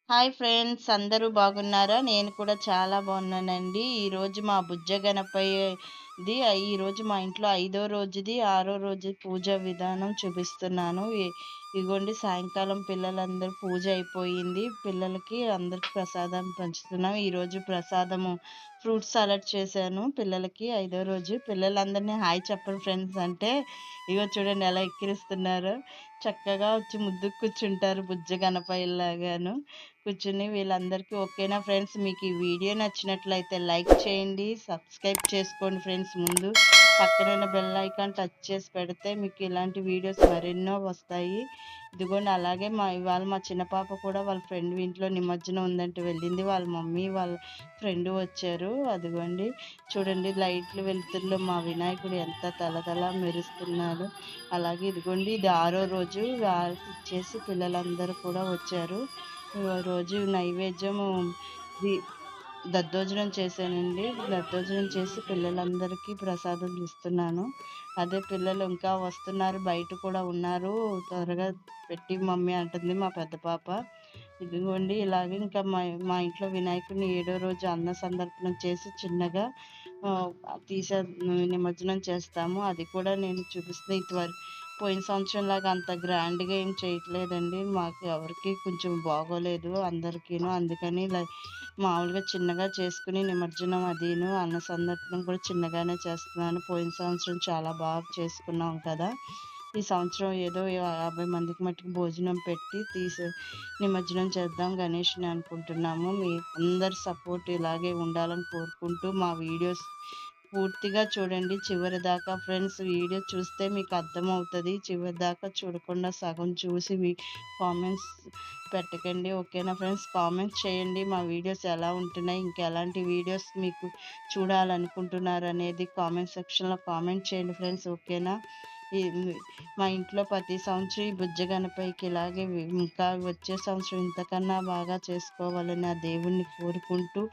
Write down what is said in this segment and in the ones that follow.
Hi friends, అందరూ బాగున్నారా? నేను కూడా చాలా బాగున్నానండి. ఈరోజు మా బుజ్జ గణపయ్యది ఈరోజు మా ఇంట్లో ఐదో రోజుది, ఆరో రోజు పూజ విధానం చూపిస్తున్నాను. ఇగోండి సాయంకాలం పిల్లలందరూ పూజ అయిపోయింది. పిల్లలకి అందరికి ప్రసాదం పంచుతున్నాం. ఈరోజు ప్రసాదము ఫ్రూట్ సాలడ్ చేశాను పిల్లలకి ఐదో రోజు. పిల్లలందరినీ హాయ్ చెప్పండి ఫ్రెండ్స్ అంటే ఇగో చూడండి ఎలా ఎక్కిరిస్తున్నారో. చక్కగా వచ్చి ముద్దుకు కూర్చుంటారు బుజ్జ గణపయ్యలాగాను. కూర్చుని వీళ్ళందరికీ ఓకేనా ఫ్రెండ్స్? మీకు ఈ వీడియో నచ్చినట్లయితే లైక్ చేయండి, సబ్స్క్రైబ్ చేసుకోండి ఫ్రెండ్స్. ముందు పక్కనున్న బెల్ ఐకాన్ టచ్ చేసి పెడితే మీకు ఇలాంటి వీడియోస్ మరెన్నో వస్తాయి. ఇదిగోండి అలాగే ఇవాళ మా చిన్న పాప కూడా వాళ్ళ ఫ్రెండ్ ఇంట్లో నిమజ్జనం ఉందంటే వెళ్ళింది. వాళ్ళ మమ్మీ వాళ్ళ ఫ్రెండ్ వచ్చారు. అదిగోండి చూడండి లైట్లు వెలుతురులో మా వినాయకుడు ఎంత తలతల మెరుస్తున్నాడు. అలాగే ఇదిగోండి ఇది ఆరో రోజు ఇచ్చేసి పిల్లలందరూ కూడా వచ్చారు. రోజు నైవేద్యము ది దద్దోజనం చేశానండి. దద్దోజనం చేసి పిల్లలందరికీ ప్రసాదం ఇస్తున్నాను. అదే పిల్లలు ఇంకా వస్తున్నారు, బయట కూడా ఉన్నారు. త్వరగా పెట్టి మమ్మీ అంటుంది మా పెద్ద పాప. ఇదిగోండి ఇలాగే ఇంకా మా మా ఇంట్లో వినాయకుడిని ఏడో రోజు అన్న సందర్పణ చేసి చిన్నగా తీసే నిమజ్జనం చేస్తాము. అది కూడా నేను చూపిస్తే పోయిన సంవత్సరం లాగా అంత గ్రాండ్గా ఏం చేయట్లేదండి. మాకు ఎవరికి కొంచెం బాగోలేదు అందరికీను. అందుకని మామూలుగా చిన్నగా చేసుకుని నిమజ్జనం అదీను అన్న సందర్పణ కూడా చిన్నగానే చేస్తున్నాను. పోయిన సంవత్సరం చాలా బాగా చేసుకున్నాం కదా. ఈ సంవత్సరం ఏదో 50 మందికి మట్టుకు భోజనం పెట్టి నిమజ్జనం చేద్దాం గణేష్ని అనుకుంటున్నాము. మీ అందరి సపోర్ట్ ఇలాగే ఉండాలని కోరుకుంటూ మా వీడియోస్ పూర్తిగా చూడండి చివరి దాకా ఫ్రెండ్స్. వీడియో చూస్తే మీకు అర్థమవుతుంది. చివరి దాకా చూడకుండా సగం చూసి కామెంట్స్ పెట్టకండి, ఓకేనా ఫ్రెండ్స్? కామెంట్స్ చేయండి మా వీడియోస్ ఎలా ఉంటున్నాయి, ఇంకెలాంటి వీడియోస్ మీకు చూడాలనుకుంటున్నారు అనేది కామెంట్ సెక్షన్లో కామెంట్ చేయండి ఫ్రెండ్స్, ఓకేనా? మా ఇంట్లో ప్రతి సంవత్సరం ఈ బుజ్జ గణపయ్యకి ఇలాగే ఇంకా వచ్చే సంవత్సరం ఇంతకన్నా బాగా చేసుకోవాలని ఆ దేవుణ్ణి కోరుకుంటూ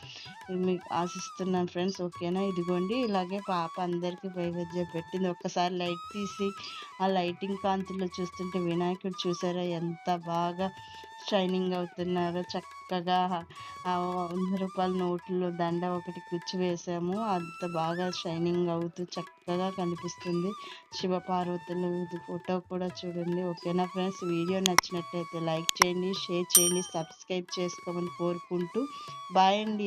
మీకు ఆశిస్తున్నాను ఫ్రెండ్స్, ఓకేనా? ఇదిగోండి ఇలాగే పాప అందరికీ నైవేద్యం పెట్టింది. ఒక్కసారి లైట్ తీసి ఆ లైటింగ్ కాంతిలో చూస్తుంటే వినాయకుడు చూసారా ఎంత బాగా షైనింగ్ అవుతున్నారో. చక్కగా ఆ 100 రూపాయల నోట్లో దండ ఒకటి కుచ్చి వేసాము. అంత బాగా షైనింగ్ అవుతూ చక్కగా కనిపిస్తుంది. శివపార్వతులు ఫోటో కూడా చూడండి, ఓకేనా ఫ్రెండ్స్? వీడియో నచ్చినట్లయితే లైక్ చేయండి, షేర్ చేయండి, సబ్స్క్రైబ్ చేసుకోమని కోరుకుంటూ బాయ్ అండి.